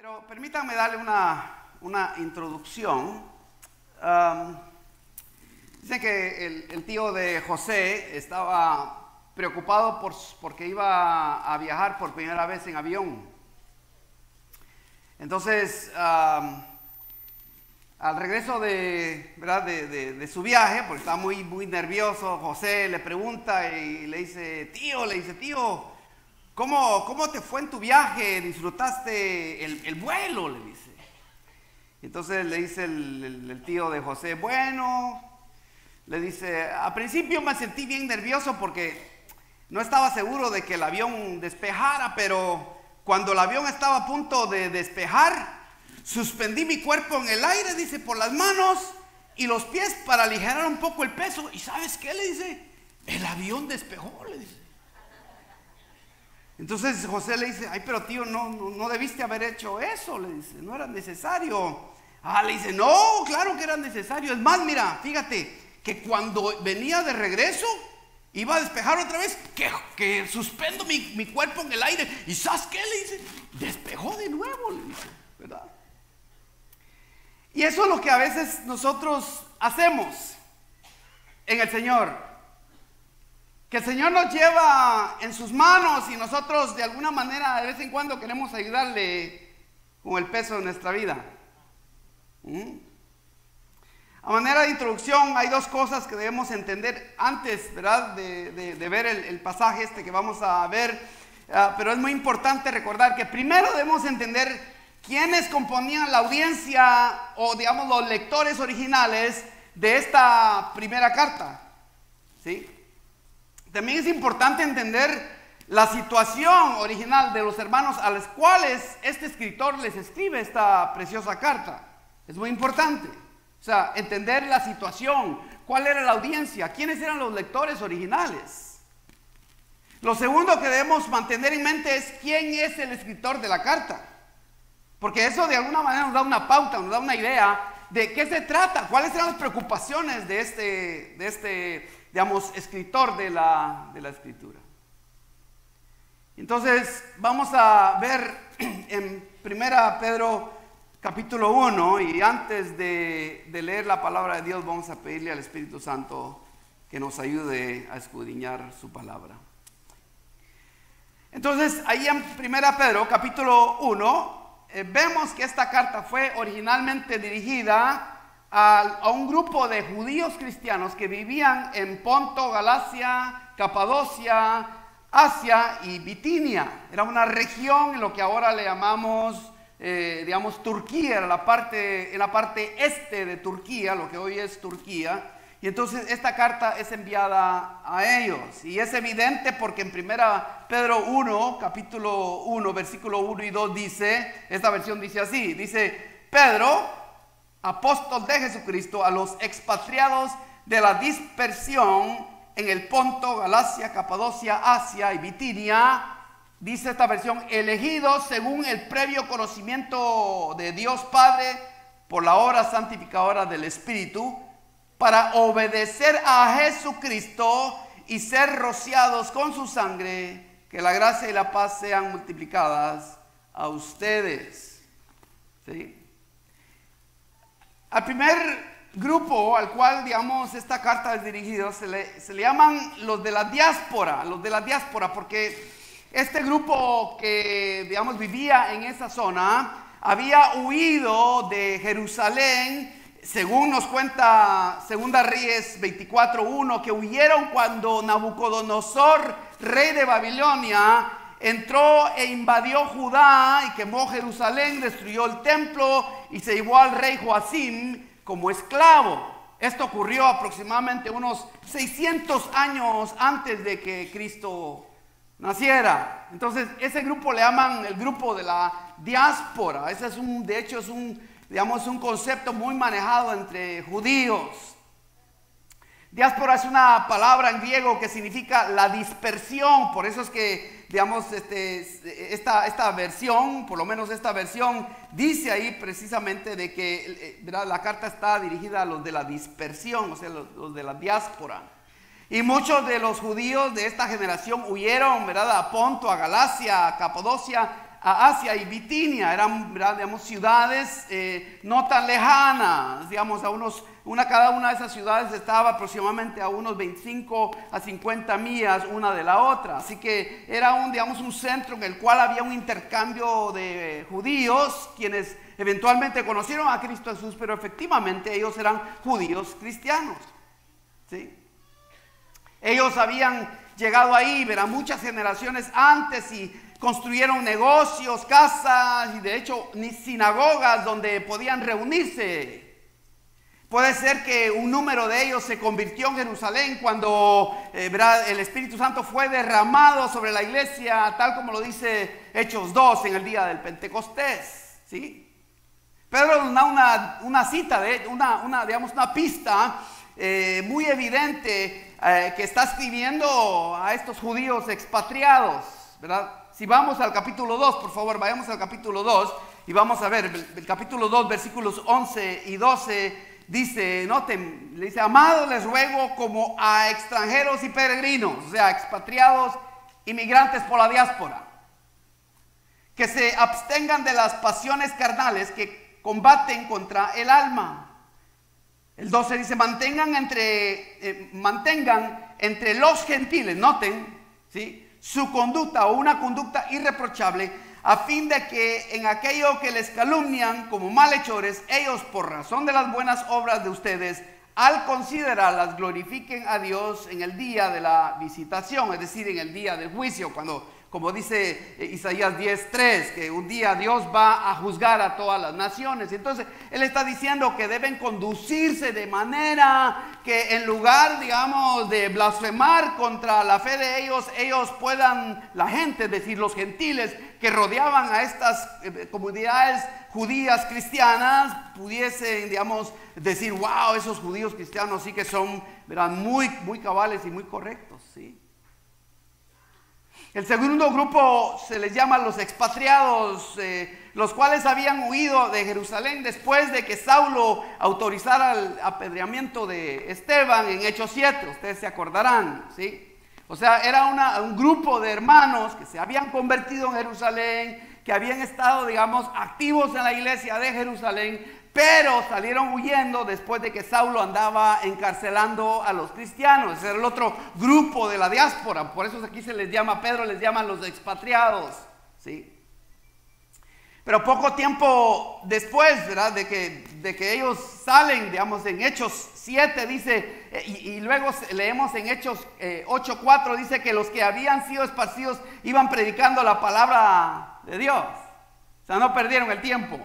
Pero permítanme darle una introducción. Dicen que el tío de José estaba preocupado porque iba a viajar por primera vez en avión. Entonces, al regreso de su viaje, porque estaba muy nervioso, José le pregunta y le dice, tío, ¿cómo te fue en tu viaje? ¿Disfrutaste el vuelo? Le dice. Entonces le dice el tío de José, bueno, le dice, a principio me sentí bien nervioso porque no estaba seguro de que el avión despejara, pero cuando el avión estaba a punto de despejar, suspendí mi cuerpo en el aire, dice, por las manos y los pies para aligerar un poco el peso. ¿Y sabes qué? Le dice, el avión despejó, le dice. Entonces José le dice, ay, pero tío, no debiste haber hecho eso, le dice, no era necesario. Le dice, no, claro que era necesario. Es más, mira, fíjate que cuando venía de regreso, iba a despejar otra vez, que suspendo mi cuerpo en el aire. ¿Y sabes qué? Le dice, despejó de nuevo, le dice, ¿verdad? Y eso es lo que a veces nosotros hacemos en el Señor. Que el Señor nos lleva en sus manos y nosotros de alguna manera de vez en cuando queremos ayudarle con el peso de nuestra vida. A manera de introducción hay dos cosas que debemos entender antes, ¿verdad? de ver el pasaje que vamos a ver. Pero es muy importante recordar que primero debemos entender quiénes componían la audiencia o digamos los lectores originales de esta primera carta. ¿Sí? También es importante entender la situación original de los hermanos a los cuales este escritor les escribe esta preciosa carta. Es muy importante. O sea, entender la situación, cuál era la audiencia, quiénes eran los lectores originales. Lo segundo que debemos mantener en mente es quién es el escritor de la carta. Porque eso de alguna manera nos da una pauta, nos da una idea de qué se trata, cuáles eran las preocupaciones de este digamos, escritor de la escritura. Entonces, vamos a ver en 1 Pedro capítulo 1, y antes de leer la palabra de Dios, vamos a pedirle al Espíritu Santo que nos ayude a escudriñar su palabra. Entonces, ahí en 1 Pedro capítulo 1, vemos que esta carta fue originalmente dirigida a un grupo de judíos cristianos que vivían en Ponto, Galacia, Capadocia, Asia y Bitinia. Era una región en lo que ahora le llamamos, digamos, Turquía, en la parte este de Turquía, lo que hoy es Turquía. Y entonces esta carta es enviada a ellos. Y es evidente porque en 1 Pedro 1, capítulo 1, versículo 1 y 2 dice, esta versión dice así, dice, Pedro, apóstol de Jesucristo, a los expatriados de la dispersión en el Ponto, Galacia, Capadocia, Asia y Bitinia, dice esta versión, elegidos según el previo conocimiento de Dios Padre por la obra santificadora del Espíritu, para obedecer a Jesucristo y ser rociados con su sangre, que la gracia y la paz sean multiplicadas a ustedes. ¿Sí? Al primer grupo al cual, digamos, esta carta es dirigida se le llaman los de la diáspora, porque este grupo que, digamos, vivía en esa zona había huido de Jerusalén, según nos cuenta 2 Reyes 24:1, que huyeron cuando Nabucodonosor, rey de Babilonia, entró e invadió Judá y quemó Jerusalén, destruyó el templo y se llevó al rey Joacim como esclavo. Esto ocurrió aproximadamente unos 600 años antes de que Cristo naciera. Entonces, ese grupo le llaman el grupo de la diáspora. Ese de hecho es un concepto muy manejado entre judíos. Diáspora es una palabra en griego que significa la dispersión. Por eso es que, digamos, esta versión, por lo menos esta versión, dice ahí precisamente de que la carta está dirigida a los de la dispersión, o sea, los de la diáspora. Y muchos de los judíos de esta generación huyeron, ¿verdad?, a Ponto, a Galacia, a Capadocia, a Asia y Bitinia. Eran, digamos, ciudades no tan lejanas, digamos, cada una de esas ciudades estaba aproximadamente a unos 25 a 50 millas una de la otra. Así que era digamos, un centro en el cual había un intercambio de judíos, quienes eventualmente conocieron a Cristo Jesús, pero efectivamente ellos eran judíos cristianos, ¿sí? Ellos habían llegado ahí, verán, muchas generaciones antes y construyeron negocios, casas y de hecho ni sinagogas donde podían reunirse. Puede ser que un número de ellos se convirtió en Jerusalén cuando el Espíritu Santo fue derramado sobre la iglesia, tal como lo dice Hechos 2 en el día del Pentecostés, ¿sí? Pedro nos da una cita, digamos, una pista muy evidente que está escribiendo a estos judíos expatriados, ¿verdad? Si vamos al capítulo 2, por favor, vayamos al capítulo 2 y vamos a ver el capítulo 2, versículos 11 y 12. Dice, noten, le dice: amados, les ruego como a extranjeros y peregrinos, o sea, expatriados, inmigrantes por la diáspora, que se abstengan de las pasiones carnales que combaten contra el alma. El 12 dice: mantengan entre los gentiles, noten, ¿sí?, su conducta o una conducta irreprochable, a fin de que en aquello que les calumnian como malhechores, ellos por razón de las buenas obras de ustedes, al considerarlas, glorifiquen a Dios en el día de la visitación, es decir, en el día del juicio, cuando, como dice Isaías 10:3, que un día Dios va a juzgar a todas las naciones. Entonces él está diciendo que deben conducirse de manera que en lugar, digamos, de blasfemar contra la fe de ellos puedan, la gente, es decir, los gentiles que rodeaban a estas comunidades judías cristianas, pudiesen, digamos, decir: wow, esos judíos cristianos sí que son, verán, muy cabales y muy correctos, ¿sí? El segundo grupo se les llama los expatriados, los cuales habían huido de Jerusalén después de que Saulo autorizara el apedreamiento de Esteban en Hechos 7, ustedes se acordarán, ¿sí? O sea, era un grupo de hermanos que se habían convertido en Jerusalén, que habían estado, digamos, activos en la iglesia de Jerusalén, pero salieron huyendo después de que Saulo andaba encarcelando a los cristianos. Ese era el otro grupo de la diáspora. Por eso aquí se les llama, Pedro les llama los expatriados, ¿sí? Pero poco tiempo después, ¿verdad?, de que ellos salen, digamos, en Hechos 7 dice, y luego leemos en Hechos 8:4, dice que los que habían sido esparcidos iban predicando la palabra de Dios. O sea, no perdieron el tiempo.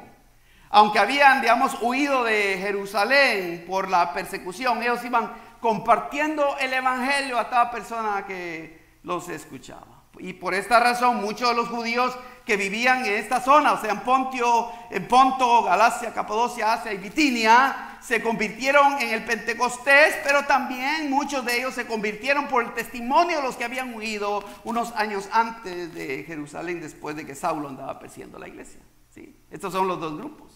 Aunque habían, digamos, huido de Jerusalén por la persecución, ellos iban compartiendo el evangelio a toda persona que los escuchaba. Y por esta razón muchos de los judíos que vivían en esta zona, o sea, en Ponto, Galacia, Capadocia, Asia y Bitinia, se convirtieron en el Pentecostés, pero también muchos de ellos se convirtieron por el testimonio de los que habían huido unos años antes de Jerusalén, después de que Saulo andaba persiguiendo la iglesia, ¿sí? Estos son los dos grupos.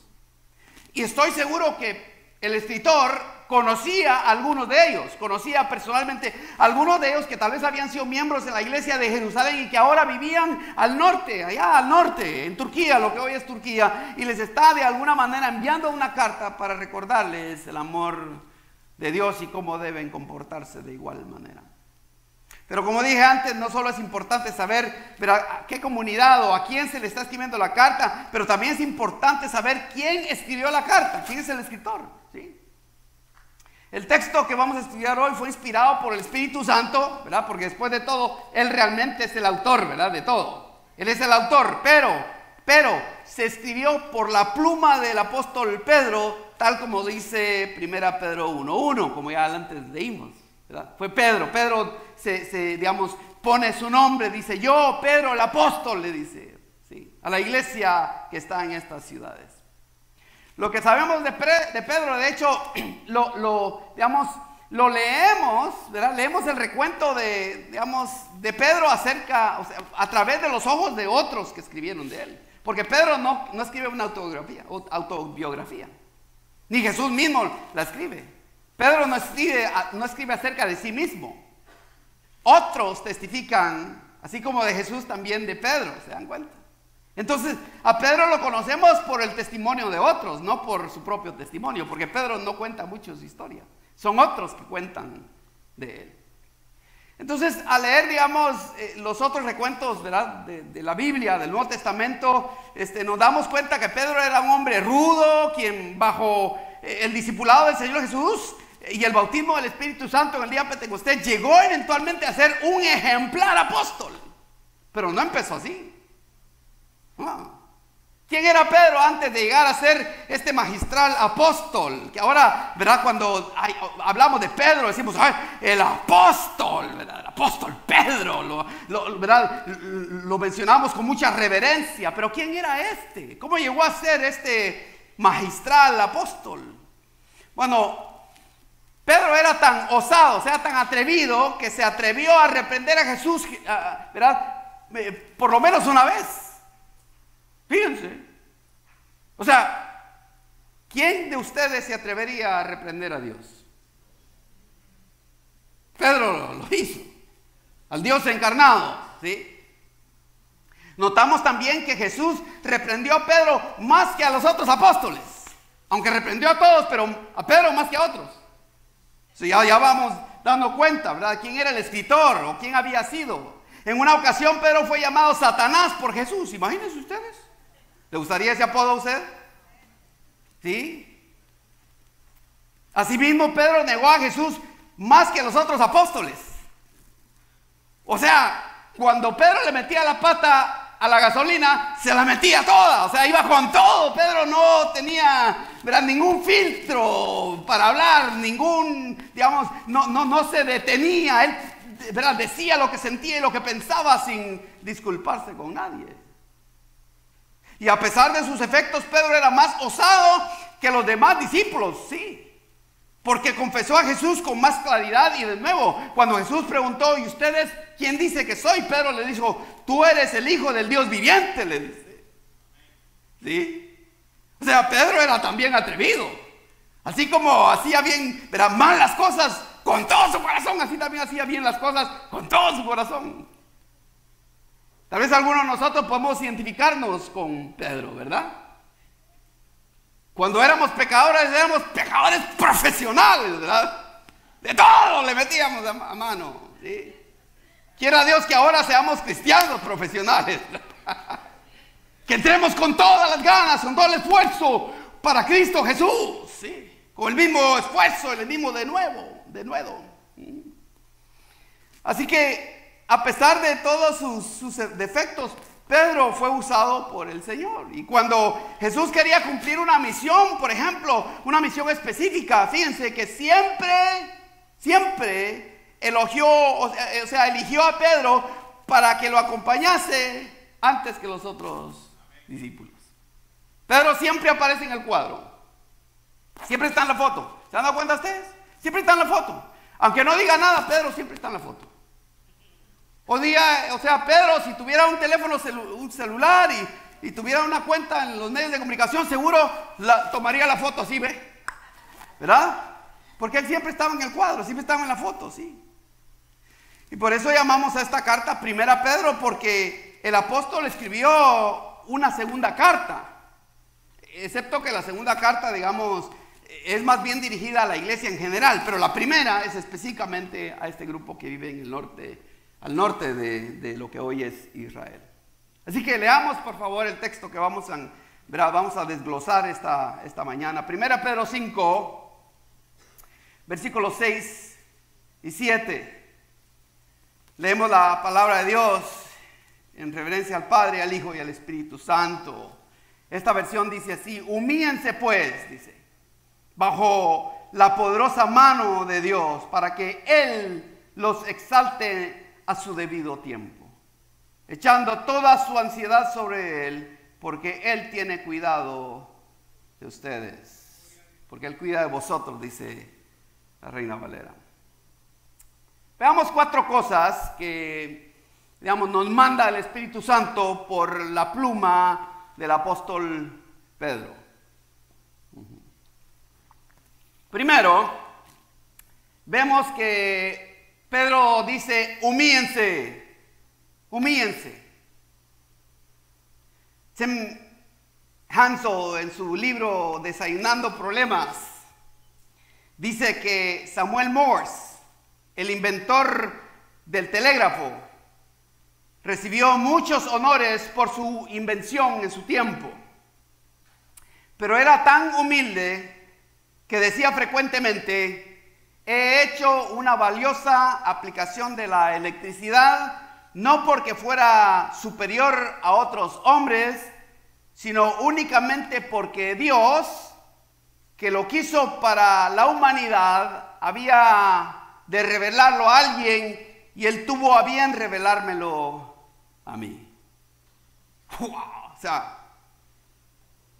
Y estoy seguro que el escritor conocía a algunos de ellos, conocía personalmente a algunos de ellos que tal vez habían sido miembros en la iglesia de Jerusalén y que ahora vivían al norte, allá al norte, en Turquía, lo que hoy es Turquía, y les está de alguna manera enviando una carta para recordarles el amor de Dios y cómo deben comportarse de igual manera. Pero como dije antes, no solo es importante saber a qué comunidad o a quién se le está escribiendo la carta, pero también es importante saber quién escribió la carta, quién es el escritor, ¿sí? El texto que vamos a estudiar hoy fue inspirado por el Espíritu Santo, ¿verdad? Porque después de todo, Él realmente es el autor, ¿verdad? De todo. Él es el autor, pero se escribió por la pluma del apóstol Pedro, tal como dice 1 Pedro 1:1, como ya antes leímos, ¿verdad? Fue Pedro digamos, pone su nombre, dice: yo, Pedro, el apóstol, le dice, ¿sí?, a la iglesia que está en estas ciudades. Lo que sabemos de Pedro, de hecho, lo leemos, ¿verdad? Leemos el recuento de Pedro acerca, o sea, a través de los ojos de otros que escribieron de él. Porque Pedro no escribe una autobiografía, ni Jesús mismo la escribe. Pedro no escribe acerca de sí mismo. Otros testifican, así como de Jesús, también de Pedro, ¿se dan cuenta? Entonces, a Pedro lo conocemos por el testimonio de otros, no por su propio testimonio, porque Pedro no cuenta mucho su historia. Son otros que cuentan de él. Entonces, al leer, digamos, los otros recuentos, ¿verdad?, de la Biblia, del Nuevo Testamento, nos damos cuenta que Pedro era un hombre rudo, quien bajo el discipulado del Señor Jesús y el bautismo del Espíritu Santo en el día de Pentecostés, llegó eventualmente a ser un ejemplar apóstol. Pero no empezó así. No. ¿Quién era Pedro antes de llegar a ser este magistral apóstol? Que ahora, ¿verdad?, cuando hablamos de Pedro decimos, ¡ay, el apóstol! ¿Verdad? El apóstol Pedro, ¿verdad?, lo mencionamos con mucha reverencia. Pero ¿quién era este? ¿Cómo llegó a ser este magistral apóstol? Bueno, Pedro era tan osado, o sea, tan atrevido, que se atrevió a reprender a Jesús, ¿verdad?, por lo menos una vez. Fíjense. O sea, ¿quién de ustedes se atrevería a reprender a Dios? Pedro lo hizo. Al Dios encarnado, ¿sí? Notamos también que Jesús reprendió a Pedro más que a los otros apóstoles. Aunque reprendió a todos, pero a Pedro más que a otros. Sí, ya vamos dando cuenta, ¿verdad?, quién era el escritor o quién había sido. En una ocasión Pedro fue llamado Satanás por Jesús. Imagínense ustedes. ¿Le gustaría ese apodo a usted? ¿Sí? Asimismo, Pedro negó a Jesús más que los otros apóstoles. O sea, cuando Pedro le metía la pata a la gasolina, se la metía toda. O sea, iba con todo. Pedro no tenía, ¿verdad?, ningún filtro para hablar, digamos, no se detenía. Él, ¿verdad?, decía lo que sentía y lo que pensaba sin disculparse con nadie. Y a pesar de sus efectos, Pedro era más osado que los demás discípulos, sí. Porque confesó a Jesús con más claridad y de nuevo. Cuando Jesús preguntó, ¿y ustedes quién dice que soy? Pedro le dijo, tú eres el Hijo del Dios viviente, le dice. ¿Sí? O sea, Pedro era también atrevido. Así como hacía bien, ¿verdad?, mal las cosas con todo su corazón, así también hacía bien las cosas con todo su corazón. Tal vez algunos de nosotros podemos identificarnos con Pedro, ¿verdad? Cuando éramos pecadores profesionales, ¿verdad? De todo le metíamos a mano, ¿sí? Quiera Dios que ahora seamos cristianos profesionales. Que entremos con todas las ganas, con todo el esfuerzo para Cristo Jesús, ¿sí? Con el mismo esfuerzo, el mismo de nuevo. Así que, a pesar de todos sus defectos, Pedro fue usado por el Señor. Y cuando Jesús quería cumplir una misión, por ejemplo, una misión específica, fíjense que siempre eligió a Pedro para que lo acompañase antes que los otros discípulos. Pedro siempre aparece en el cuadro. Siempre está en la foto. ¿Se han dado cuenta ustedes? Siempre está en la foto. Aunque no diga nada, Pedro siempre está en la foto. Pedro, si tuviera un teléfono, un celular y tuviera una cuenta en los medios de comunicación, seguro tomaría la foto así, ¿ve? ¿Verdad? Porque él siempre estaba en el cuadro, siempre estaba en la foto, sí. Y por eso llamamos a esta carta Primera Pedro, porque el apóstol escribió una segunda carta. Excepto que la segunda carta, digamos, es más bien dirigida a la iglesia en general, pero la primera es específicamente a este grupo que vive en el norte, al norte de lo que hoy es Israel. Así que leamos por favor el texto que vamos a desglosar esta mañana. Primera Pedro 5, versículos 6 y 7. Leemos la palabra de Dios en reverencia al Padre, al Hijo y al Espíritu Santo. Esta versión dice así: humíllense pues, dice, bajo la poderosa mano de Dios, para que Él los exalte a su debido tiempo, echando toda su ansiedad sobre Él, porque Él tiene cuidado de ustedes, porque Él cuida de vosotros, dice la Reina Valera. Veamos 4 cosas que, digamos, nos manda el Espíritu Santo por la pluma del apóstol Pedro. Primero, vemos que Pedro dice, humíllense, humíllense. Tim Hansel, en su libro Desayunando Problemas, dice que Samuel Morse, el inventor del telégrafo, recibió muchos honores por su invención en su tiempo, pero era tan humilde que decía frecuentemente: he hecho una valiosa aplicación de la electricidad, no porque fuera superior a otros hombres, sino únicamente porque Dios, que lo quiso para la humanidad, había de revelarlo a alguien, y Él tuvo a bien revelármelo a mí. ¡Wow! O sea,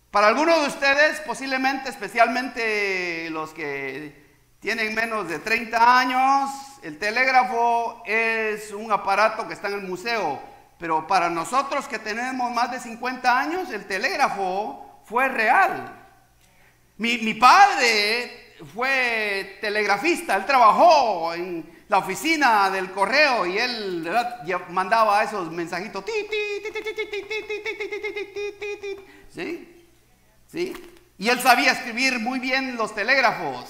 para algunos de ustedes, posiblemente, especialmente los que tienen menos de 30 años, el telégrafo es un aparato que está en el museo. Pero para nosotros que tenemos más de 50 años, el telégrafo fue real. Mi padre fue telegrafista, él trabajó en la oficina del correo y él, ¿verdad?, mandaba esos mensajitos. ¿Sí? ¿Sí? Y él sabía escribir muy bien los telégrafos,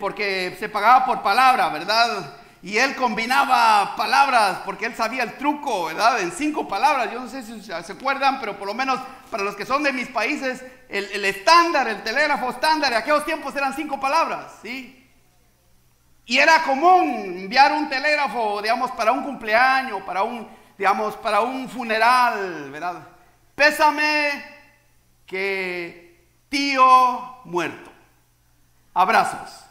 porque se pagaba por palabra, ¿verdad? Y él combinaba palabras porque él sabía el truco, ¿verdad? En 5 palabras. Yo no sé si se acuerdan, pero por lo menos para los que son de mis países, el estándar, el telégrafo estándar, en aquellos tiempos eran 5 palabras, ¿sí? Y era común enviar un telégrafo, digamos, para un cumpleaños, para un funeral, ¿verdad? Pésame que tío muerto. Abrazos.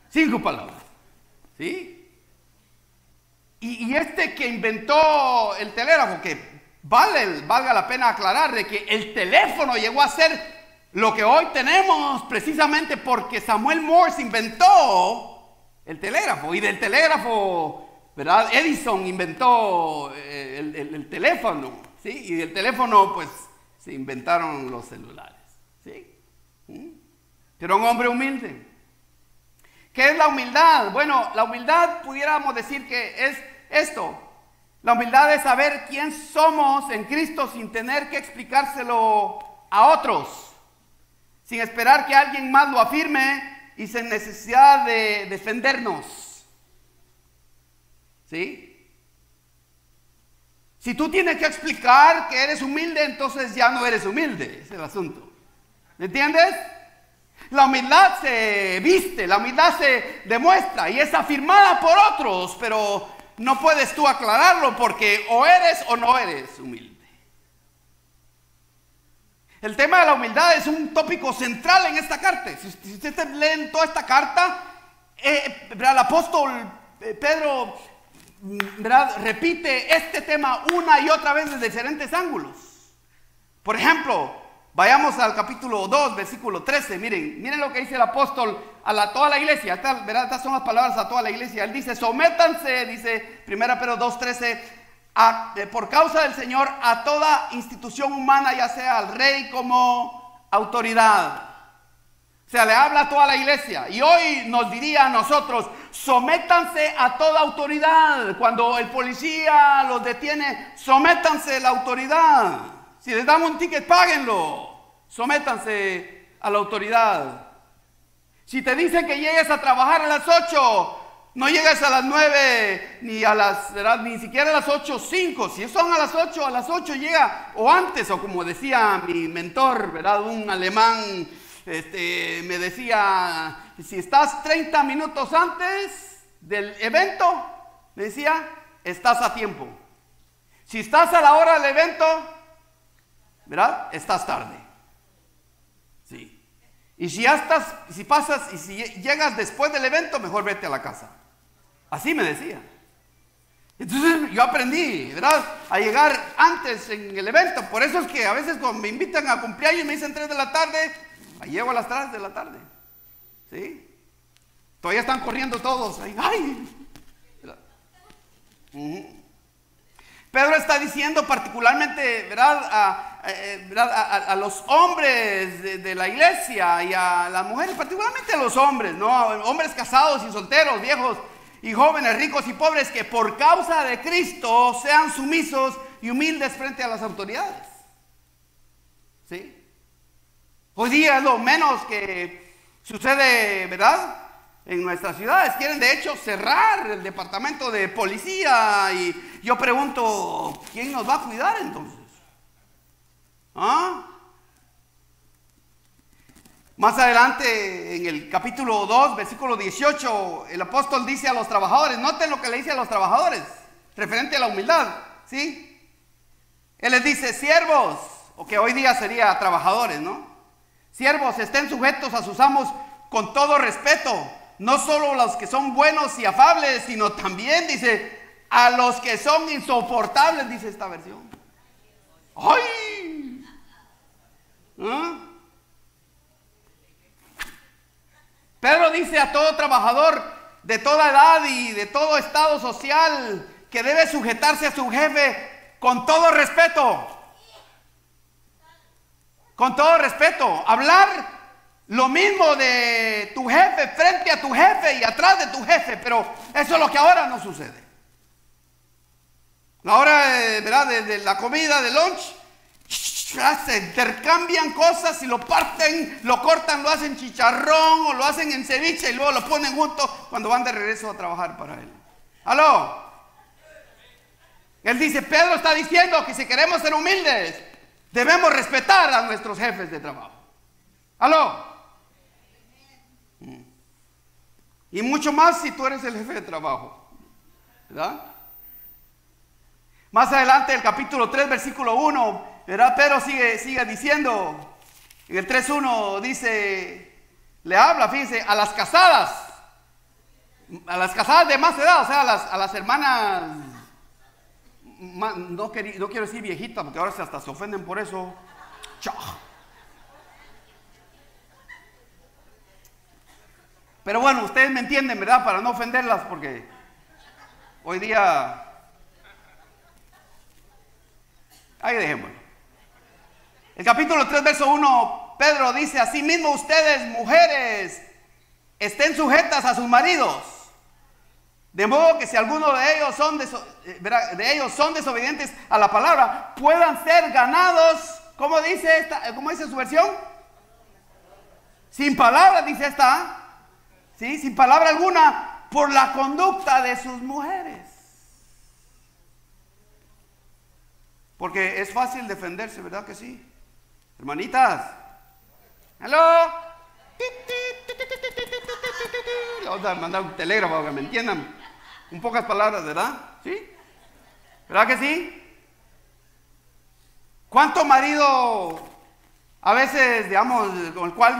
5 palabras, ¿sí? Y este que inventó el telégrafo, que valga la pena aclarar de que el teléfono llegó a ser lo que hoy tenemos precisamente porque Samuel Morse inventó el telégrafo. Y del telégrafo, ¿verdad?, Edison inventó el teléfono, ¿sí? Y del teléfono, pues, se inventaron los celulares, ¿sí? Pero un hombre humilde. ¿Qué es la humildad? Bueno, la humildad pudiéramos decir que es esto. La humildad es saber quién somos en Cristo sin tener que explicárselo a otros, sin esperar que alguien más lo afirme y sin necesidad de defendernos. ¿Sí? Si tú tienes que explicar que eres humilde, entonces ya no eres humilde, es el asunto. ¿Me entiendes? La humildad se viste, la humildad se demuestra y es afirmada por otros, pero no puedes tú aclararlo porque o eres o no eres humilde. El tema de la humildad es un tópico central en esta carta. Si ustedes leen toda esta carta, el apóstol Pedro, ¿verdad?, repite este tema una y otra vez desde diferentes ángulos. Por ejemplo, vayamos al capítulo 2, versículo 13. Miren lo que dice el apóstol a toda la iglesia. ¿Verdad? Estas son las palabras a toda la iglesia. Él dice: sométanse, dice 1 Pedro 2:13, por causa del Señor, a toda institución humana, ya sea al rey como autoridad. O sea, le habla a toda la iglesia. Y hoy nos diría a nosotros: sométanse a toda autoridad. Cuando el policía los detiene, sométanse a la autoridad. Si les damos un ticket, páguenlo. Sométanse a la autoridad. Si te dicen que llegues a trabajar a las 8, no llegues a las 9, ni siquiera a las 8:05. Si son a las 8 llega, o antes, o como decía mi mentor, ¿verdad?, un alemán, me decía: si estás 30 minutos antes del evento, me decía, estás a tiempo. Si estás a la hora del evento, ¿verdad?, estás tarde. Sí. Y si llegas después del evento, mejor vete a la casa. Así me decía. Entonces yo aprendí, ¿verdad?, a llegar antes en el evento. Por eso es que a veces cuando me invitan a cumpleaños y me dicen 3 de la tarde, ahí llego a las 3 de la tarde. ¿Sí? Todavía están corriendo todos. ¡Ay! Pedro está diciendo particularmente, ¿verdad?, a los hombres de la iglesia y a las mujeres, particularmente a los hombres, ¿no?, hombres casados y solteros, viejos y jóvenes, ricos y pobres, que por causa de Cristo sean sumisos y humildes frente a las autoridades. ¿sí? Hoy día es lo menos que sucede, ¿verdad? En nuestras ciudades quieren de hecho cerrar el departamento de policía y yo pregunto, ¿quién nos va a cuidar entonces? ¿Ah? Más adelante en el capítulo 2, versículo 18, el apóstol dice a los trabajadores, noten lo que le dice a los trabajadores, referente a la humildad, ¿sí? Él les dice, siervos, o que hoy día sería trabajadores, ¿no? Siervos, estén sujetos a sus amos con todo respeto, no solo los que son buenos y afables, sino también, dice, a los que son insoportables, dice esta versión. ¡Ay! ¿Ah? Pedro dice a todo trabajador de toda edad y de todo estado social que debe sujetarse a su jefe con todo respeto. Con todo respeto. Hablar lo mismo de tu jefe frente a tu jefe y atrás de tu jefe, pero eso es lo que ahora no sucede. La hora, ¿verdad?, de la comida, de lunch, se intercambian cosas y lo parten, lo cortan, lo hacen chicharrón o lo hacen en ceviche y luego lo ponen juntos cuando van de regreso a trabajar para él. ¿Aló? Él dice, Pedro está diciendo que si queremos ser humildes, debemos respetar a nuestros jefes de trabajo. ¿Aló? Y mucho más si tú eres el jefe de trabajo, ¿verdad? Más adelante, el capítulo 3, versículo 1, ¿verdad? Pedro sigue diciendo, en el 3:1 dice, le habla, fíjense, a las casadas de más edad, o sea, a las hermanas, no quiero decir viejitas, porque ahora hasta se ofenden por eso. Pero bueno, ustedes me entienden, ¿verdad? Para no ofenderlas, porque hoy día, ahí dejémoslo. El capítulo 3, verso 1, Pedro dice, asimismo ustedes, mujeres, estén sujetas a sus maridos, de modo que si alguno de ellos son desobedientes a la palabra, puedan ser ganados, ¿cómo dice su versión? Sin palabra, dice esta, ¿sí? Sin palabra alguna, por la conducta de sus mujeres. Porque es fácil defenderse, ¿verdad que sí? Hermanitas, ¿aló? Le vamos a mandar un telégrafo para que me entiendan. En pocas palabras, ¿verdad? ¿Sí? ¿Verdad que sí? ¿Cuánto marido a veces, digamos, con el cual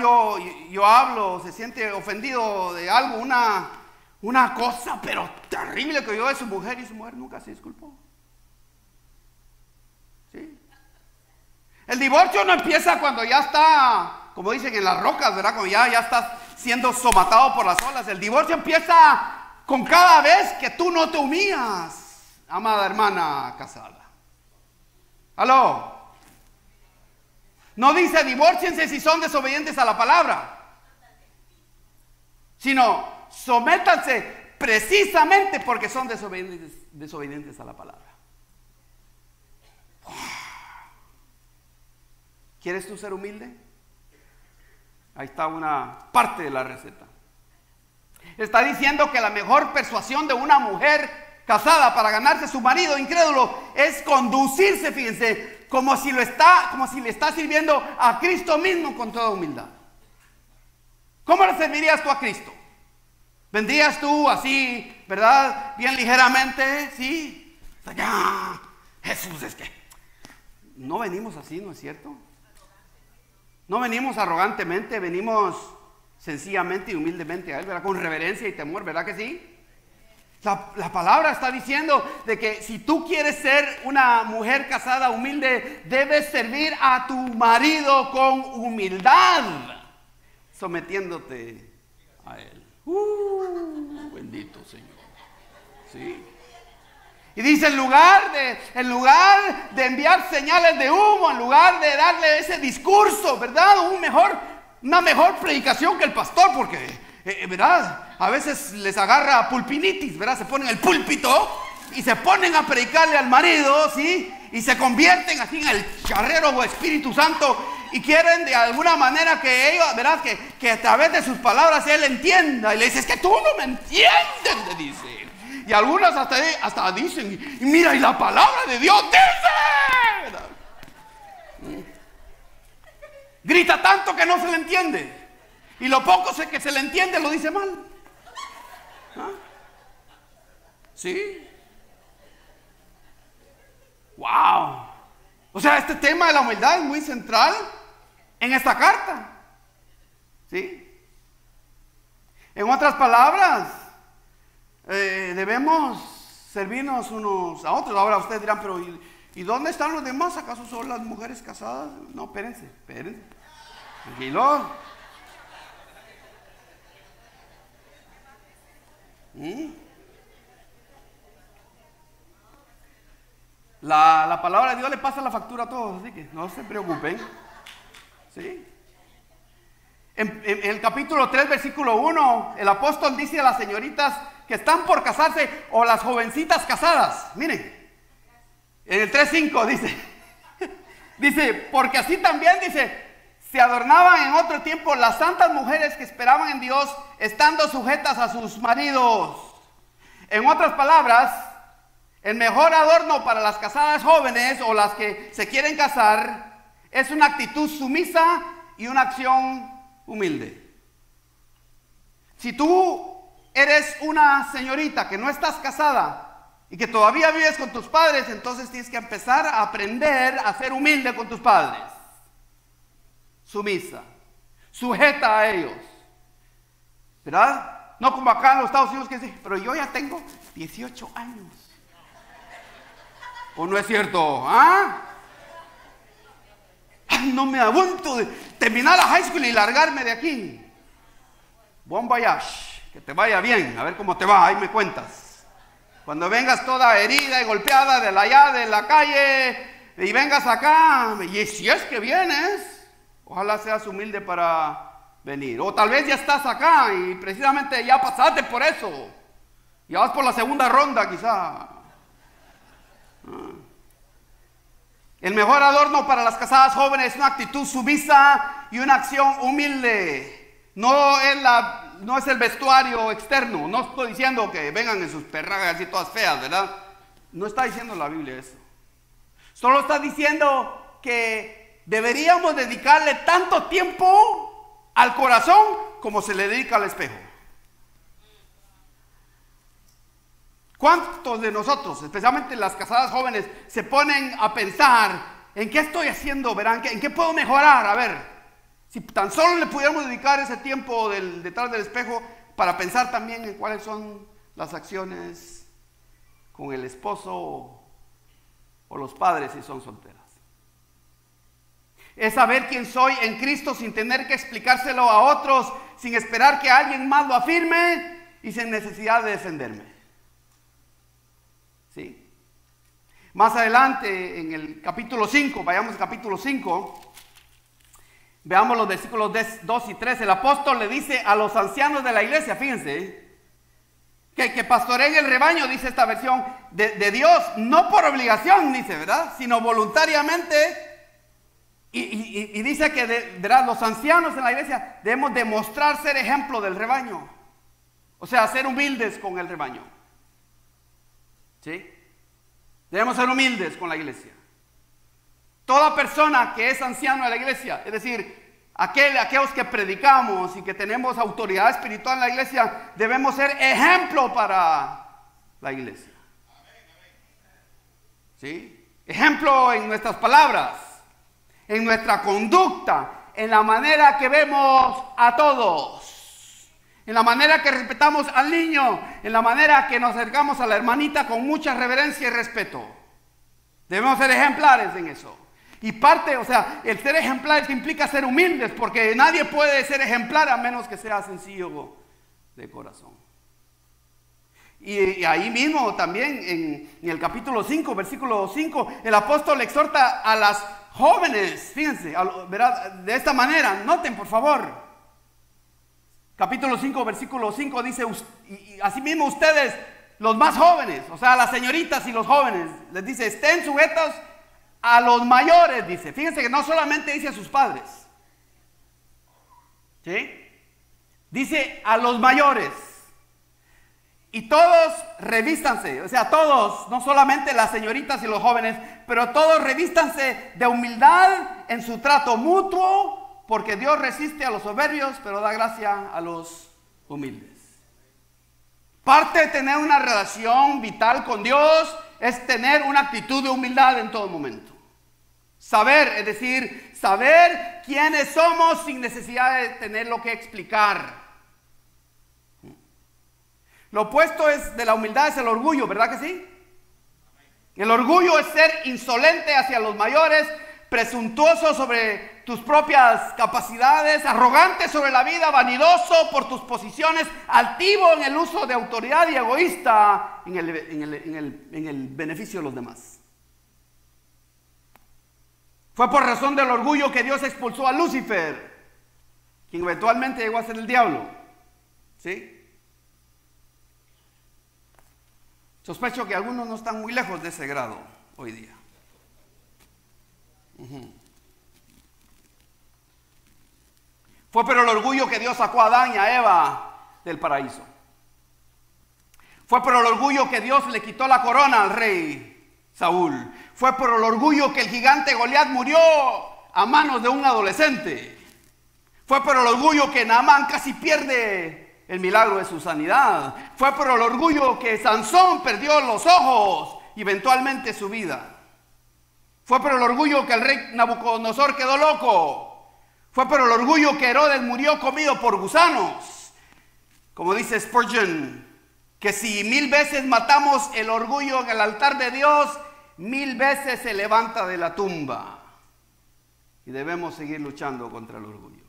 yo hablo, se siente ofendido de algo, una cosa, pero terrible que oyó de su mujer y su mujer nunca se disculpó? ¿Sí? El divorcio no empieza cuando ya está, como dicen, en las rocas, ¿verdad? Cuando ya estás siendo somatado por las olas. El divorcio empieza con cada vez que tú no te humillas, amada hermana casada. ¿Aló? No dice divórciense si son desobedientes a la palabra, sino sométanse precisamente porque son desobedientes a la palabra. ¿Quieres tú ser humilde? Ahí está una parte de la receta. Está diciendo que la mejor persuasión de una mujer casada para ganarse a su marido incrédulo es conducirse, fíjense, como si le está sirviendo a Cristo mismo con toda humildad. ¿Cómo le servirías tú a Cristo? ¿Vendrías tú así, verdad, bien ligeramente? ¿Sí? Ya, Jesús, es que no venimos así, ¿no es cierto? No venimos arrogantemente, venimos sencillamente y humildemente a Él, ¿verdad? Con reverencia y temor, ¿verdad que sí? La palabra está diciendo de que si tú quieres ser una mujer casada humilde, debes servir a tu marido con humildad, sometiéndote a Él. Bendito Señor. ¿Sí? Y dice, en lugar de enviar señales de humo, en lugar de darle ese discurso, ¿verdad? Una mejor predicación que el pastor, porque, ¿verdad? A veces les agarra pulpinitis, ¿verdad? Se ponen el púlpito y se ponen a predicarle al marido, ¿sí? Y se convierten así en el charrero o Espíritu Santo y quieren de alguna manera que ellos, ¿verdad? Que a través de sus palabras él entienda. Y le dice, es que tú no me entiendes, le dice. Y algunos hasta dicen, y mira, y la palabra de Dios dice, ¿verdad? Grita tanto que no se le entiende. Y lo poco que se le entiende lo dice mal. ¿Ah? ¿Sí? ¡Wow! O sea, este tema de la humildad es muy central en esta carta. ¿Sí? En otras palabras, debemos servirnos unos a otros. Ahora ustedes dirán, pero ¿y dónde están los demás? ¿Acaso son las mujeres casadas? No, espérense. Tranquilos. La palabra de Dios le pasa la factura a todos, así que no se preocupen. ¿Sí? En el capítulo 3, versículo 1, el apóstol dice a las señoritas que están por casarse o las jovencitas casadas. Miren, en el 3:5 dice, porque así también dice, se adornaban en otro tiempo las santas mujeres que esperaban en Dios, estando sujetas a sus maridos. En otras palabras, el mejor adorno para las casadas jóvenes o las que se quieren casar es una actitud sumisa y una acción humilde. Si tú eres una señorita que no estás casada y que todavía vives con tus padres, entonces tienes que empezar a aprender a ser humilde con tus padres. Sumisa, sujeta a ellos, ¿verdad? No como acá en los Estados Unidos que dicen, pero yo ya tengo 18 años. ¿O no es cierto? ¿Ah? Ay, no me aguanto de terminar la high school y largarme de aquí. Bon voyage, que te vaya bien, a ver cómo te va, ahí me cuentas. Cuando vengas toda herida y golpeada de allá de la calle y vengas acá, y si es que vienes, ojalá seas humilde para venir. O tal vez ya estás acá y precisamente ya pasaste por eso. Ya vas por la segunda ronda quizá. El mejor adorno para las casadas jóvenes es una actitud sumisa y una acción humilde. No es el vestuario externo. No estoy diciendo que vengan en sus perragas así todas feas, ¿verdad? No está diciendo la Biblia eso. Solo está diciendo que deberíamos dedicarle tanto tiempo al corazón como se le dedica al espejo. ¿Cuántos de nosotros, especialmente las casadas jóvenes, se ponen a pensar en qué estoy haciendo? ¿Verán? ¿En qué puedo mejorar? A ver, si tan solo le pudiéramos dedicar ese tiempo detrás del espejo para pensar también en cuáles son las acciones con el esposo o los padres si son solteras. Es saber quién soy en Cristo sin tener que explicárselo a otros, sin esperar que alguien más lo afirme y sin necesidad de defenderme. ¿Sí? Más adelante en el capítulo 5, vayamos al capítulo 5, veamos los versículos 2 y 3. El apóstol le dice a los ancianos de la iglesia, fíjense, que pastoreen el rebaño, dice esta versión, de Dios, no por obligación, dice, ¿verdad? Sino voluntariamente. Y dice que ¿verdad? Los ancianos en la iglesia debemos demostrar ser ejemplo del rebaño. O sea, ser humildes con el rebaño. ¿Sí? Debemos ser humildes con la iglesia. Toda persona que es anciano de la iglesia, es decir, aquellos que predicamos y que tenemos autoridad espiritual en la iglesia, debemos ser ejemplo para la iglesia. ¿Sí? Ejemplo en nuestras palabras, en nuestra conducta, en la manera que vemos a todos, en la manera que respetamos al niño, en la manera que nos acercamos a la hermanita con mucha reverencia y respeto. Debemos ser ejemplares en eso. Y parte, o sea, el ser ejemplares implica ser humildes, porque nadie puede ser ejemplar a menos que sea sencillo de corazón. Y ahí mismo también en el capítulo 5, versículo 5, el apóstol exhorta a las jóvenes, fíjense, ¿verdad? De esta manera, noten por favor. Capítulo 5, versículo 5 dice, y asimismo ustedes, los más jóvenes, o sea, las señoritas y los jóvenes, les dice, estén sujetos a los mayores, dice. Fíjense que no solamente dice a sus padres, ¿sí? Dice a los mayores. Y todos revístanse, o sea, todos, no solamente las señoritas y los jóvenes, pero todos revístanse de humildad en su trato mutuo, porque Dios resiste a los soberbios, pero da gracia a los humildes. Parte de tener una relación vital con Dios es tener una actitud de humildad en todo momento. Saber, es decir, saber quiénes somos sin necesidad de tenerlo que explicar. Lo opuesto de la humildad es el orgullo, ¿verdad que sí? El orgullo es ser insolente hacia los mayores, presuntuoso sobre tus propias capacidades, arrogante sobre la vida, vanidoso por tus posiciones, altivo en el uso de autoridad y egoísta en el beneficio de los demás. Fue por razón del orgullo que Dios expulsó a Lucifer, quien eventualmente llegó a ser el diablo. ¿Sí? Sospecho que algunos no están muy lejos de ese grado hoy día. Fue por el orgullo que Dios sacó a Adán y a Eva del paraíso. Fue por el orgullo que Dios le quitó la corona al rey Saúl. Fue por el orgullo que el gigante Goliat murió a manos de un adolescente. Fue por el orgullo que Naamán casi pierde el milagro de su sanidad. Fue por el orgullo que Sansón perdió los ojos y eventualmente su vida. Fue por el orgullo que el rey Nabucodonosor quedó loco. Fue por el orgullo que Herodes murió comido por gusanos. Como dice Spurgeon, que si 1000 veces matamos el orgullo en el altar de Dios, 1000 veces se levanta de la tumba. Y debemos seguir luchando contra el orgullo.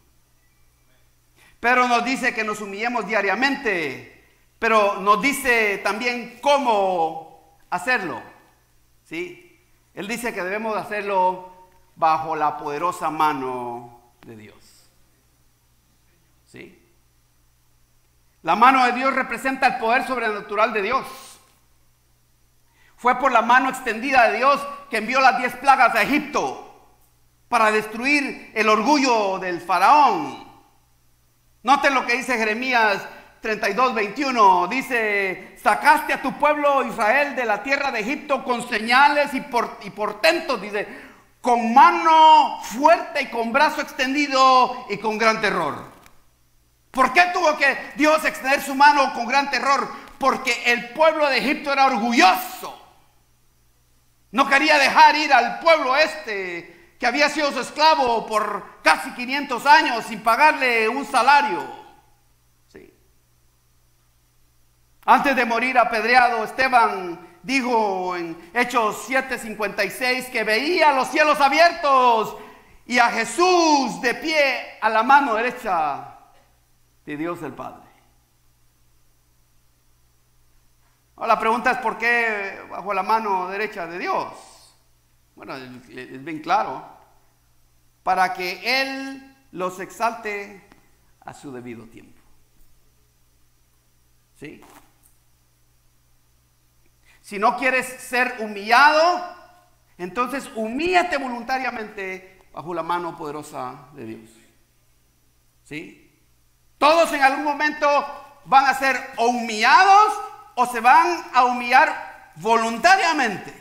Pero nos dice que nos humillemos diariamente, pero nos dice también cómo hacerlo, ¿sí? Él dice que debemos hacerlo bajo la poderosa mano de Dios, ¿sí? La mano de Dios representa el poder sobrenatural de Dios. Fue por la mano extendida de Dios que envió las 10 plagas a Egipto para destruir el orgullo del faraón. Noten lo que dice Jeremías 32:21. Dice: sacaste a tu pueblo Israel de la tierra de Egipto con señales y portentos, dice, con mano fuerte y con brazo extendido y con gran terror. ¿Por qué tuvo que Dios extender su mano con gran terror? Porque el pueblo de Egipto era orgulloso. No quería dejar ir al pueblo que había sido su esclavo por casi 500 años sin pagarle un salario. Sí. Antes de morir apedreado, Esteban dijo en Hechos 7:56 que veía los cielos abiertos y a Jesús de pie a la mano derecha de Dios el Padre. Ahora, la pregunta es: ¿por qué bajo la mano derecha de Dios? Bueno, es bien claro: para que Él los exalte a su debido tiempo. ¿Sí? Si no quieres ser humillado, entonces humíllate voluntariamente bajo la mano poderosa de Dios. ¿Sí? Todos en algún momento van a ser o humillados o se van a humillar voluntariamente.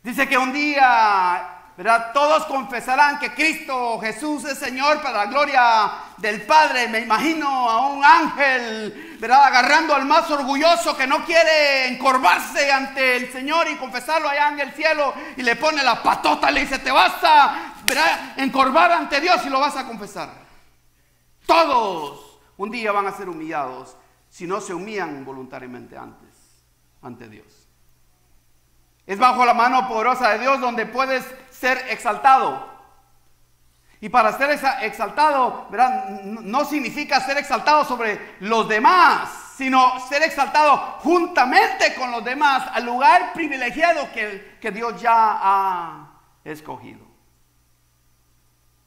Dice que un día, ¿verdad?, todos confesarán que Cristo Jesús es Señor para la gloria del Padre. Me imagino a un ángel, ¿verdad?, agarrando al más orgulloso que no quiere encorvarse ante el Señor y confesarlo allá en el cielo, y le pone la patota, le dice: te vas a, ¿verdad?, encorvar ante Dios y lo vas a confesar. Todos un día van a ser humillados si no se humillan voluntariamente ante Dios. Es bajo la mano poderosa de Dios donde puedes ser exaltado. Y para ser exaltado, ¿verdad?, no significa ser exaltado sobre los demás, sino ser exaltado juntamente con los demás al lugar privilegiado que Dios ya ha escogido.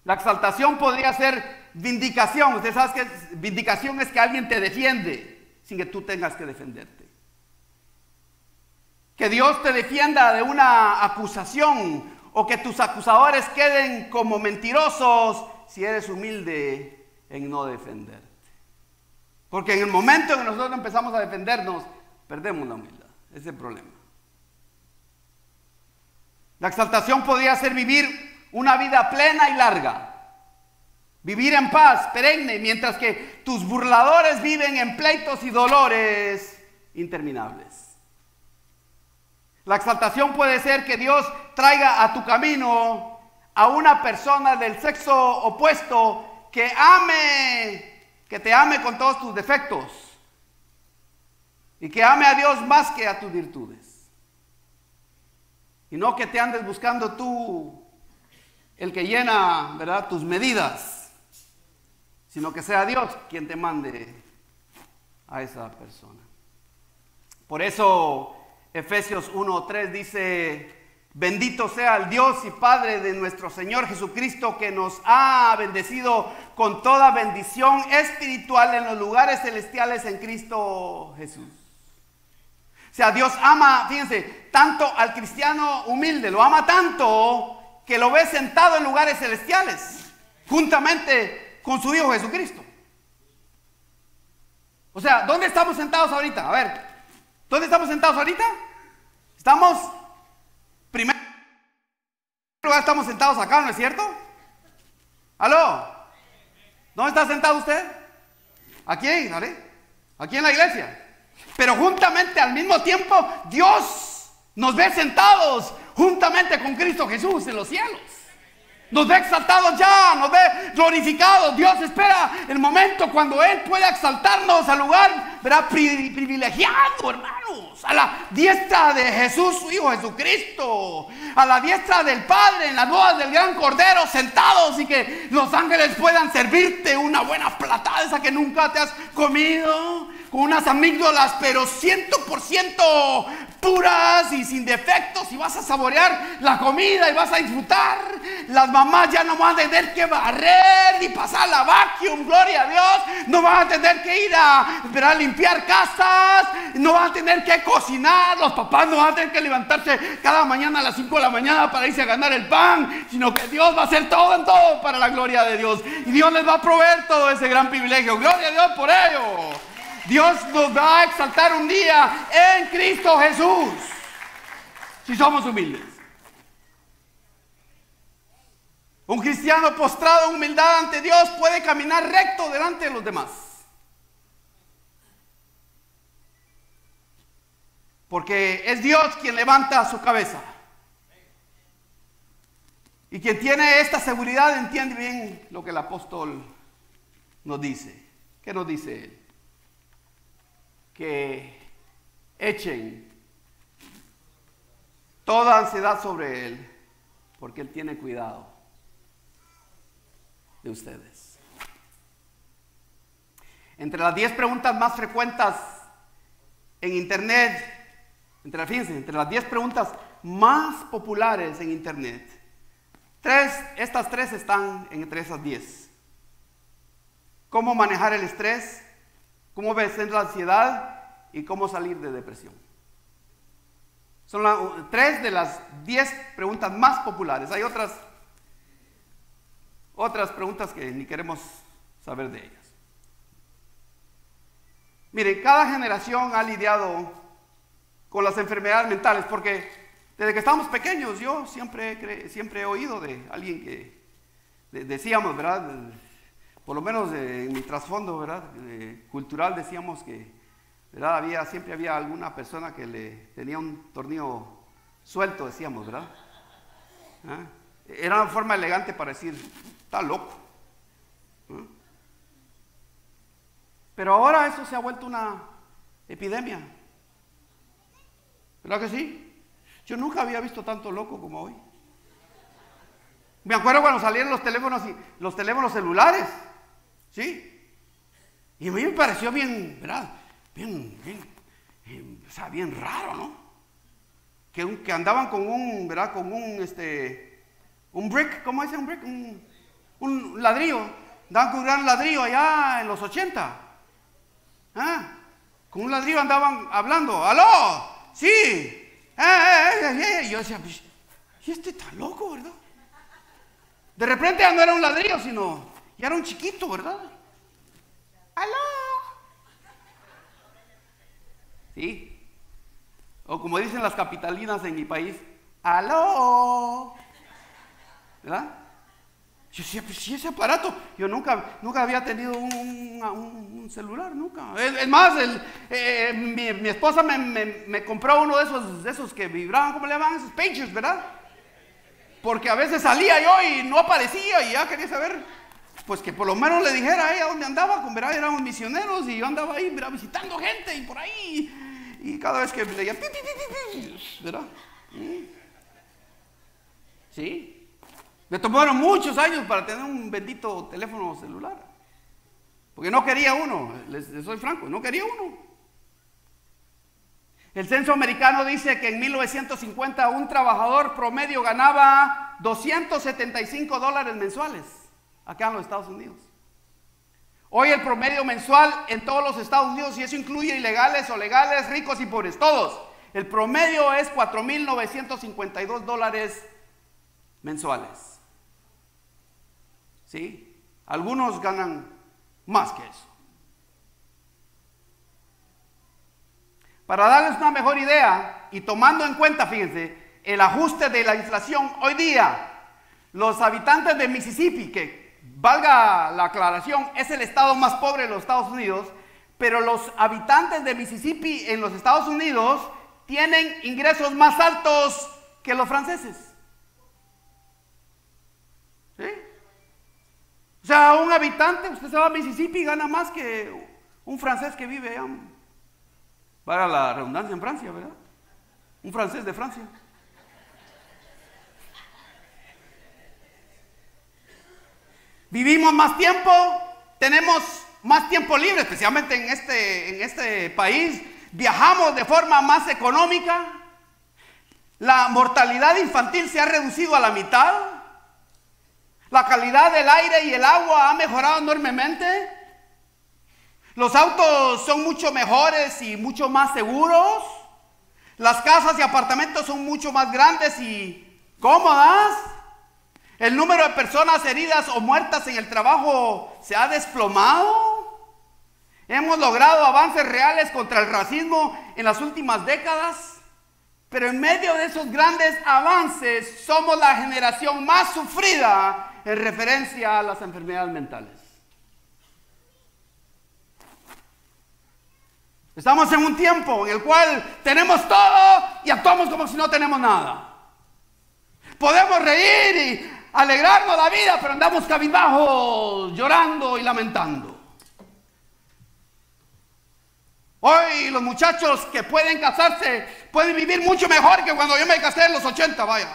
La exaltación podría ser vindicación. Usted sabe que vindicación es que alguien te defiende sin que tú tengas que defenderte. Que Dios te defienda de una acusación o que tus acusadores queden como mentirosos si eres humilde en no defenderte. Porque en el momento en que nosotros empezamos a defendernos, perdemos la humildad. Ese es el problema. La exaltación podría ser vivir una vida plena y larga. Vivir en paz, perenne, mientras que tus burladores viven en pleitos y dolores interminables. La exaltación puede ser que Dios traiga a tu camino a una persona del sexo opuesto que te ame con todos tus defectos y que ame a Dios más que a tus virtudes. Y no que te andes buscando tú el que llena, ¿verdad?, tus medidas, sino que sea Dios quien te mande a esa persona. Por eso Efesios 1:3 dice: bendito sea el Dios y Padre de nuestro Señor Jesucristo, que nos ha bendecido con toda bendición espiritual en los lugares celestiales en Cristo Jesús. O sea, Dios ama, fíjense, tanto al cristiano humilde, lo ama tanto que lo ve sentado en lugares celestiales, juntamente con su Hijo Jesucristo. O sea, ¿dónde estamos sentados ahorita? A ver, ¿dónde estamos sentados ahorita? Estamos, primero lugar estamos sentados acá, ¿no es cierto? ¿Aló? ¿Dónde está sentado usted? Aquí, ¿vale? Aquí en la iglesia. Pero juntamente al mismo tiempo Dios nos ve sentados juntamente con Cristo Jesús en los cielos. Nos ve exaltados ya, nos ve glorificados. Dios espera el momento cuando Él pueda exaltarnos al lugar, ¿verdad?, privilegiado, hermanos, a la diestra de Jesús, su Hijo Jesucristo, a la diestra del Padre, en las bodas del gran Cordero, sentados, y que los ángeles puedan servirte una buena platada, esa que nunca te has comido, con unas amígdalas, pero 100% puras y sin defectos, y vas a saborear la comida y vas a disfrutar. Las mamás ya no van a tener que barrer ni pasar la vacuum, gloria a Dios. No van a tener que ir a limpiar casas, no van a tener que cocinar. Los papás no van a tener que levantarse cada mañana a las 5 de la mañana para irse a ganar el pan, sino que Dios va a hacer todo en todo para la gloria de Dios, y Dios les va a proveer todo ese gran privilegio. Gloria a Dios por ello. Dios nos va a exaltar un día en Cristo Jesús, si somos humildes. Un cristiano postrado en humildad ante Dios puede caminar recto delante de los demás, porque es Dios quien levanta su cabeza. Y quien tiene esta seguridad entiende bien lo que el apóstol nos dice. ¿Qué nos dice él? Que echen toda ansiedad sobre Él, porque Él tiene cuidado de ustedes. Entre las 10 preguntas más frecuentes en internet, entre las 10 preguntas más populares en internet, estas tres están entre esas 10. ¿Cómo manejar el estrés? ¿Cómo vencer la ansiedad? ¿Y cómo salir de depresión? Son 3 de las 10 preguntas más populares. Hay otras preguntas que ni queremos saber de ellas. Miren, cada generación ha lidiado con las enfermedades mentales, porque desde que estábamos pequeños yo siempre he oído de alguien que decíamos, ¿verdad?, por lo menos en mi trasfondo, ¿verdad?, cultural, decíamos que, ¿verdad?, siempre había alguna persona que le tenía un tornillo suelto, decíamos, ¿verdad? ¿Ah? Era una forma elegante para decir, está loco. ¿Ah? Pero ahora eso se ha vuelto una epidemia. ¿Verdad que sí? Yo nunca había visto tanto loco como hoy. Me acuerdo cuando salieron los teléfonos celulares. ¿Sí? Y a mí me pareció bien, ¿verdad? Bien raro, ¿no? Que andaban con un, ¿verdad?, con un brick, ¿cómo dice un brick? Un ladrillo. Andaban con un gran ladrillo allá en los 80. Con un ladrillo andaban hablando. ¡Aló! Sí. Y yo decía, pues, y este está loco, ¿verdad? De repente ya no era un ladrillo, sino ya era un chiquito, ¿verdad? ¡Aló! Sí. O como dicen las capitalinas en mi país, ¡aló! ¿Verdad? Yo decía, pues si ese aparato, yo nunca había tenido un celular, nunca. Es más, mi esposa me compró uno de esos que vibraban, ¿cómo le llaman? Esos pagers, ¿verdad? Porque a veces salía yo y no aparecía y ya quería saber, pues que por lo menos le dijera a ella dónde andaba, ¿verdad? Éramos misioneros y yo andaba ahí, ¿verdad? Visitando gente y por ahí. Y cada vez que le decía, ¿verdad? Sí. Me tomaron muchos años para tener un bendito teléfono celular. Porque no quería uno, les soy franco, no quería uno. El censo americano dice que en 1950 un trabajador promedio ganaba $275 mensuales acá en los Estados Unidos. Hoy el promedio mensual en todos los Estados Unidos, y eso incluye ilegales o legales, ricos y pobres, todos, el promedio es $4,952 mensuales. ¿Sí? Algunos ganan más que eso. Para darles una mejor idea y tomando en cuenta, fíjense, el ajuste de la inflación hoy día, los habitantes de Mississippi, que valga la aclaración, es el estado más pobre de los Estados Unidos, pero los habitantes de Mississippi en los Estados Unidos tienen ingresos más altos que los franceses. ¿Sí? O sea, un habitante, usted se va a Mississippi y gana más que un francés que vive allá, para la redundancia, en Francia, ¿verdad? Un francés de Francia. Vivimos más tiempo, tenemos más tiempo libre, especialmente en este país. Viajamos de forma más económica. La mortalidad infantil se ha reducido a la mitad. La calidad del aire y el agua ha mejorado enormemente. Los autos son mucho mejores y mucho más seguros. Las casas y apartamentos son mucho más grandes y cómodas. El número de personas heridas o muertas en el trabajo se ha desplomado. Hemos logrado avances reales contra el racismo en las últimas décadas. Pero en medio de esos grandes avances somos la generación más sufrida en referencia a las enfermedades mentales. Estamos en un tiempo en el cual tenemos todo y actuamos como si no tenemos nada. Podemos reír y alegrarnos la vida, pero andamos cabizbajos, llorando y lamentando. Hoy los muchachos que pueden casarse pueden vivir mucho mejor que cuando yo me casé en los 80, vaya.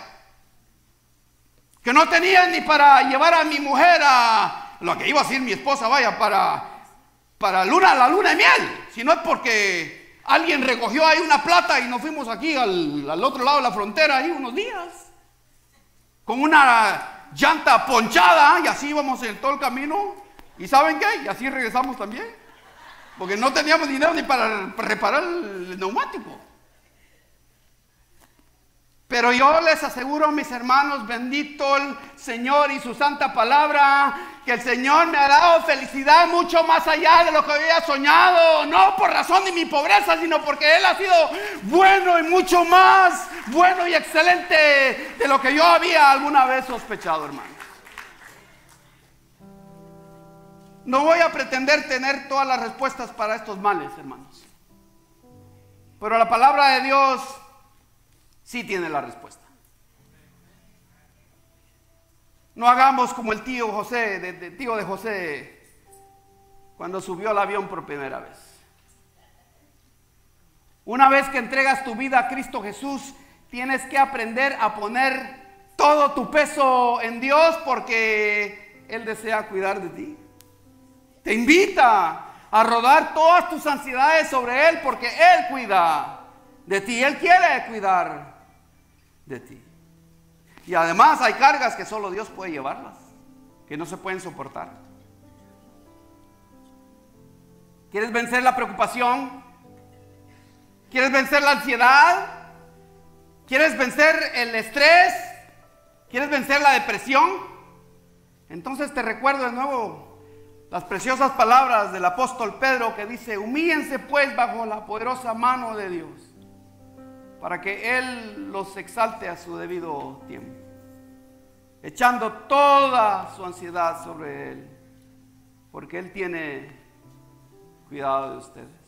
Que no tenían ni para llevar a mi mujer a lo que iba a decir mi esposa, vaya, para la luna de miel. Si no es porque alguien recogió ahí una plata y nos fuimos aquí al otro lado de la frontera ahí unos días. Con una llanta ponchada y así íbamos en todo el camino. ¿Y saben qué? Y así regresamos también. Porque no teníamos dinero ni para reparar el neumático. Pero yo les aseguro, mis hermanos, bendito el Señor y su santa palabra, que el Señor me ha dado felicidad mucho más allá de lo que había soñado. No por razón de mi pobreza, sino porque Él ha sido bueno y mucho más bueno y excelente de lo que yo había alguna vez sospechado, hermanos. No voy a pretender tener todas las respuestas para estos males, hermanos. Pero la palabra de Dios sí tiene la respuesta. No hagamos como el tío de José cuando subió al avión por primera vez. Una vez que entregas tu vida a Cristo Jesús, tienes que aprender a poner todo tu peso en Dios, porque Él desea cuidar de ti. Te invita a rodar todas tus ansiedades sobre Él, porque Él cuida de ti. Él quiere cuidar de ti. Y además hay cargas que solo Dios puede llevarlas, que no se pueden soportar. ¿Quieres vencer la preocupación? ¿Quieres vencer la ansiedad? ¿Quieres vencer el estrés? ¿Quieres vencer la depresión? Entonces te recuerdo de nuevo las preciosas palabras del apóstol Pedro que dice: humíllense pues bajo la poderosa mano de Dios, para que Él los exalte a su debido tiempo, echando toda su ansiedad sobre Él, porque Él tiene cuidado de ustedes.